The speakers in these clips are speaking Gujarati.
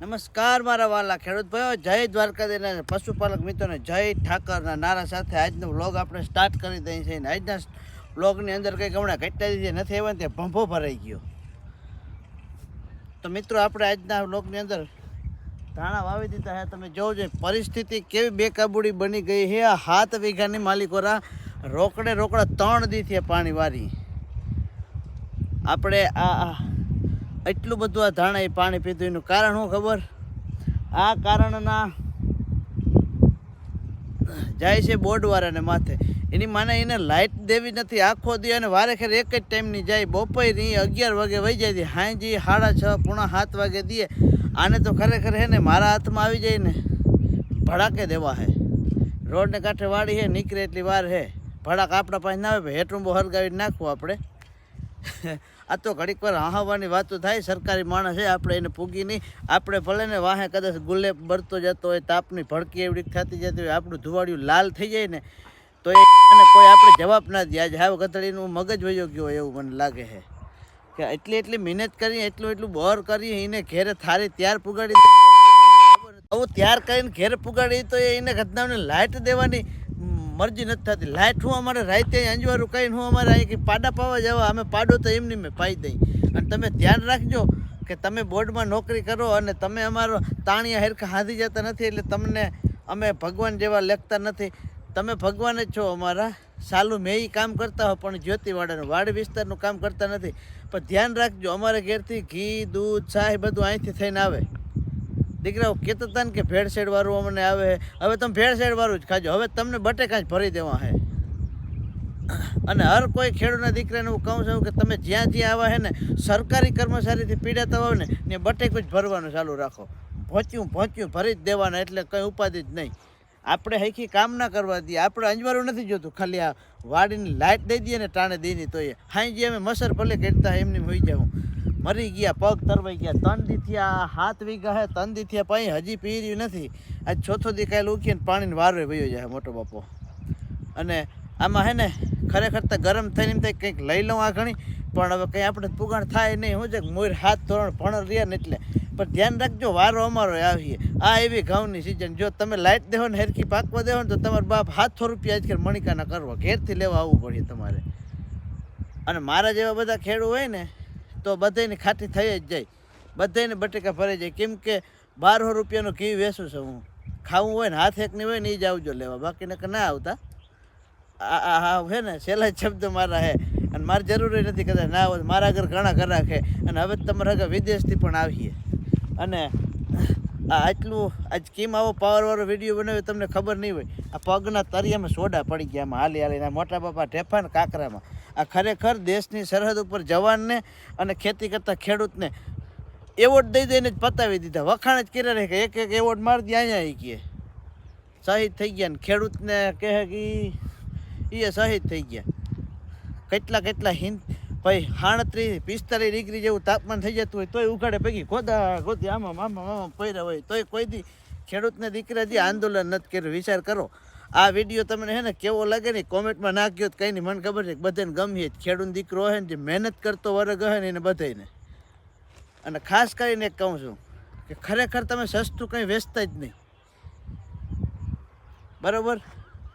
નમસ્કાર મારા વાલા ખેડૂત ભાઈઓ, જય દ્વારકાધીશ પશુપાલક મિત્રોને જય ઠાકરના નારા સાથે આજનો વ્લોગ આપણે સ્ટાર્ટ કરી દઈએ છીએ. આજના વ્લોગની અંદર કંઈક હમણાં ઘટના દીધી નથી આવ્યા ત્યાં ભંભો ભરાઈ ગયો. તો મિત્રો આપણે આજના વ્લોગની અંદર ધાણા વાવી દીધા છે. તમે જોવો છો પરિસ્થિતિ કેવી બેકાબૂડી બની ગઈ છે. આ 7 વીઘાની માલિકોરા રોકડા 3 દીથી પાણી વારી. આપણે આ એટલું બધું આ ધાણા એ પાણી પીધું એનું કારણ શું ખબર? આ કારણના જાય છે બોર્ડવાળાને માથે. એની માને એને લાઇટ દેવી નથી આખો દી, અને વારે ખેર એક જ ટાઈમની જાય. બપોરની 11 વાગે વહી જાય છે, હાંજી 6:30 પોણા 7 વાગે દે. આને તો ખરેખર હે ને મારા હાથમાં આવી જાય ને ભડાકે દેવા હે. રોડને કાંઠે વાડી હે, નીકળે એટલી વાર હે. ભડાક આપણા પાસે ના આવે, હેઠુંબો હરગાવી નાખવું આપણે. આ તો ઘડીક વાર હાહવાની વાતો થાય. સરકારી માણસ છે, આપણે એને પૂગી નહીં. આપણે ભલે ને વાહે કદાચ ગુલેબ બરતો જતો હોય, તાપની ભડકી એવડી થતી જતી હોય, આપણું ધુવાડિયું લાલ થઈ જાય ને તો એને કોઈ આપણે જવાબ ના દે. આજે હાવ ગધડીનું મગજ વયો ગયો એવું મને લાગે છે કે એટલી મહેનત કરી, એટલું બોર કરી, એને ઘેરે થારી ત્યાર પુગાડી આવું ત્યાર કરીને ઘેરે પુગાડી તો એને ઘટનાઓને લાઇટ દેવાની મરજી નથી થતી. લાઇટ હું અમારે રાતે અંજવારું કહીને હું અમારે અહીં પાડા પાવા જવા, અમે પાડો તો એમની મેં પાઈ દઈ. અને તમે ધ્યાન રાખજો કે તમે બોર્ડમાં નોકરી કરો અને તમે અમારો તાણિયા હેરખા હાંધી જતા નથી, એટલે તમને અમે ભગવાન જેવા લેખતા નથી. તમે ભગવાન જ છો અમારા. સાલું મેં એ કામ કરતા હોય પણ જ્યોતિવાડાનું વાડી વિસ્તારનું કામ કરતા નથી. પણ ધ્યાન રાખજો, અમારે ઘેરથી ઘી, દૂધ, ચાય બધું અહીંથી થઈને આવે. દીકરાઓ કહેતા હતા ને કે ભેળસેળવાળું અમને આવે. હવે તમે ભેળસેળવાળું જ ખાજો. હવે તમને બટેકા જ ભરી દેવા છે. અને હર કોઈ ખેડૂતના દીકરાને હું કહું છું કે તમે જ્યાં આવા છે ને સરકારી કર્મચારીથી પીડાતા હોય ને ત્યાં બટેકું જ ભરવાનું ચાલુ રાખો. ભોંચ્યું ભરી જ દેવાના, એટલે કંઈ ઉપાધિ જ નહીં. આપણે હૈખી કામ ના કરવા દઈએ. આપણે અંજવારું નથી જોતું, ખાલી આ વાડીની લાઇટ દઈ દઈએ ને ટાણે દઈને તો એ હાઈ અમે મસર ભલે ખેડતા એમની હોઈ જાઉં. મરી ગયા, પગ તરવાઈ ગયા. 3 દીથી આ 7 વીઘા હે, 3 દીથી પાણી હજી પી રહ્યું નથી. આજ ચોથો દી કાલે ઉકીને પાણીને વારવે વયો જાય મોટો બાપો. અને આમાં હે ને ખરેખર તો ગરમ થઈને એમ થાય કંઈક લઈ લઉં આ ઘણી, પણ હવે કંઈ આપણે પુગાણ થાય નહીં. શું છે કે મોર 7 ધોરણ ભણર રહ્યા ને એટલે. પણ ધ્યાન રાખજો, વારો અમારો આવીએ. આ એવી ઘઉંની સિઝન, જો તમે લાઇટ દેવો ને હેરકી પાકવા દેવો ને તો તમારા બાપ 700 રૂપિયા આજકાલ મણિકાના કરવા ઘેરથી લેવા આવવું પડે તમારે. અને મારા જેવા બધા ખેડૂત હોય ને તો બધાની ખાટી થઈ જ જાય, બધાને બટેકા ભરાઈ જાય. કેમ કે 1200 રૂપિયાનો ઘી વેચું છું હું. ખાવું હોય ને હાથ એકની હોય ને એ જ આવજો લેવા, બાકીને ના આવતા. હા હે ને સહેલા શબ્દ મારા હે, અને મારે જરૂરી નથી કદાચ ના હોય. મારા આગળ ઘણા ઘરાક છે, અને હવે તમારા આગળ વિદેશથી પણ આવીએ. અને આ આટલું આજ કેમ આવો પાવરવાળો વિડીયો બનાવ્યો તમને ખબર નહીં હોય. આ પગના તરિયામાં સોડા પડી ગયા આમાં હાલીને મોટા બાપા ઢેફા ને કાંકરામાં. આ ખરેખર દેશની સરહદ ઉપર જવાનને અને ખેતી કરતા ખેડૂતને એવોર્ડ દઈ દઈને જ પતાવી દીધા. વખાણ જ કર્યા રહે કે એક એવોર્ડ મારી દે અહીંયા એ કહે શહીદ થઈ ગયા, ને ખેડૂતને કહે કે એ શહીદ થઈ ગયા. કેટલા હિંદ ભાઈ 38-45 ડિગ્રી જેવું તાપમાન થઈ જતું હોય તોય ઉઘાડે પૈકી ગોદી આમાં પૈરા હોય તોય કોઈ દી ખેડૂતને દીકરા જે આંદોલન નથી કર્યું. વિચાર કરો. આ વિડીયો તમને હે ને કેવો લાગે ને કોમેન્ટમાં નાખજો. કંઈ નહીં, મને ખબર છે કે બધાને ગમીએ. ખેડૂત દીકરો હોય ને જે મહેનત કરતો વર્ગ હોય ને એને બધાને. અને ખાસ કરીને કહું છું કે ખરેખર તમે સસ્તું કંઈ વેચતા જ નહીં. બરાબર?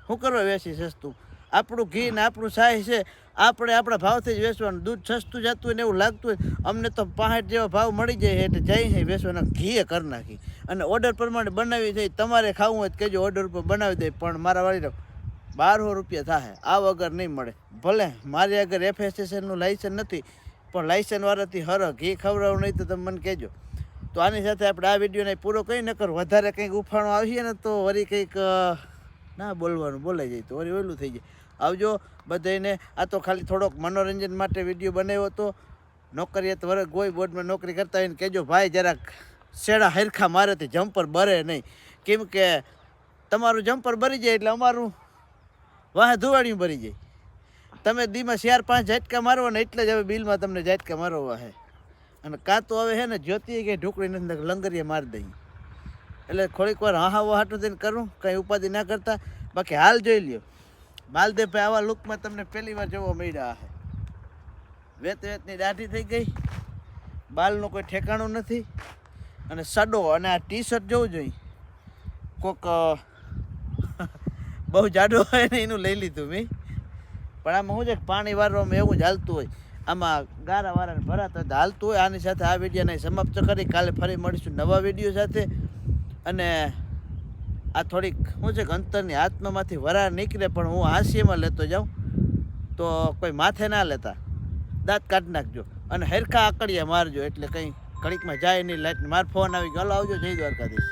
શું કરવા વેચી સસ્તું? આપણું ઘી ને આપણું સાય છે, આપણે આપણા ભાવથી જ વેચવાનું. દૂધ સસ્તું જતું હોય ને એવું લાગતું હોય, અમને તો 65 જેવા ભાવ મળી જાય એટલે જઈ વેચવાના. ઘીએ કરી નાખી અને ઓર્ડર પ્રમાણે બનાવી છે. તમારે ખાવું હોય તો કહેજો, ઓર્ડર ઉપર બનાવી દે. પણ મારા વાળી 1200 રૂપિયા થાય, આ વગર નહીં મળે. ભલે મારી આગળ FSSAIનું લાઇસન્સ નથી, પણ લાઇસન્સવાળાથી ઘી ખવડાવવું નહીં તો તમે મને કહેજો. તો આની સાથે આપણે આ વિડીયોને પૂરો કંઈ ન કરો. વધારે કંઈક ઉફાણો આવીએ ને તો વળી કંઈક ના બોલવાનું બોલાઈ જાય તો વળી ઓલું થઈ જાય. આવજો બધાને. આ તો ખાલી થોડોક મનોરંજન માટે વિડીયો બનાવ્યો હતો. નોકરીયાત વર્ગ કોઈ બોર્ડમાં નોકરી કરતા હોય ને કહેજો ભાઈ જરાક શેડા હરખા મારેથી જમ્પર બરે નહીં. કેમ કે તમારું જમ્પર ભરી જાય એટલે અમારું વાહ ધુવાડિયું ભરી જાય. તમે દીમાં 4-5 ઝાટકા મારવો ને એટલે જ હવે બિલમાં તમને ઝાટકા મારવા છે. અને કાં તો હવે છે ને જ્યોતિએ કંઈ ઢોકળી નથી લંગરીએ મારી દઈ. એટલે થોડીક વાર હાવો હાટું થઈને કરું, કંઈ ઉપાધિ ના કરતા. બાકી હાલ જોઈ લ્યો, બાલદેવભાઈ આવા લુકમાં તમને પહેલી વાર જોવા મળ્યા છે. વેતની દાઢી થઈ ગઈ, બાલનું કોઈ ઠેકાણું નથી. અને સડો અને આ ટી શર્ટ જોવું જોઈએ કોક બહુ જાડો હોય ને એનું લઈ લીધું મેં. પણ આમાં શું છે કે પાણી વારવામાં એવું જ હાલતું હોય, આમાં ગારા વારાને ભરાતા હોય હાલતું હોય. આની સાથે આ વિડીયોને સમાપ્ત કરી કાલે ફરી મળીશું નવા વિડીયો સાથે. અને આ થોડીક શું છે કે અંતરની આત્મામાંથી વરાળ નીકળે પણ હું હાંસીમાં લેતો જાઉં તો કોઈ માથે ના લેતા, દાંત કાઢી નાખજો અને હરખા આકડિયા મારજો એટલે કંઈ ઘડીકમાં જાય નહીં લાઈટ. મારો ફોન આવી ગયો, આવજો. જય દ્વારકાધીશ.